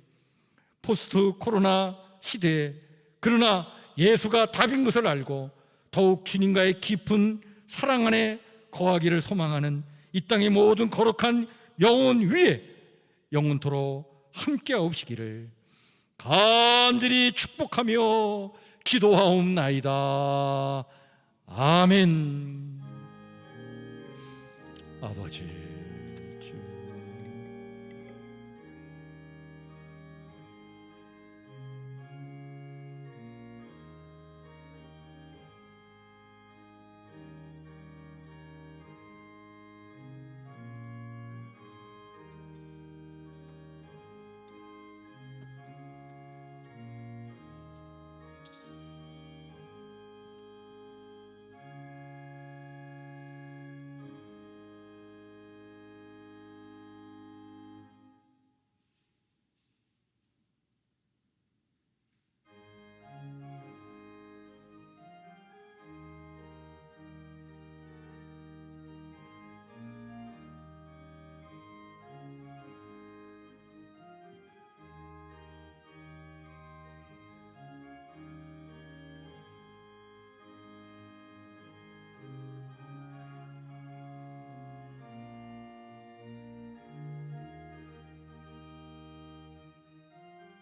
포스트 코로나 시대에 그러나 예수가 답인 것을 알고 더욱 주님과의 깊은 사랑 안에 거하기를 소망하는 이 땅의 모든 거룩한 영혼 위에 영원토록 함께하옵시기를 간절히 축복하며 기도하옵나이다. 아멘. 아버지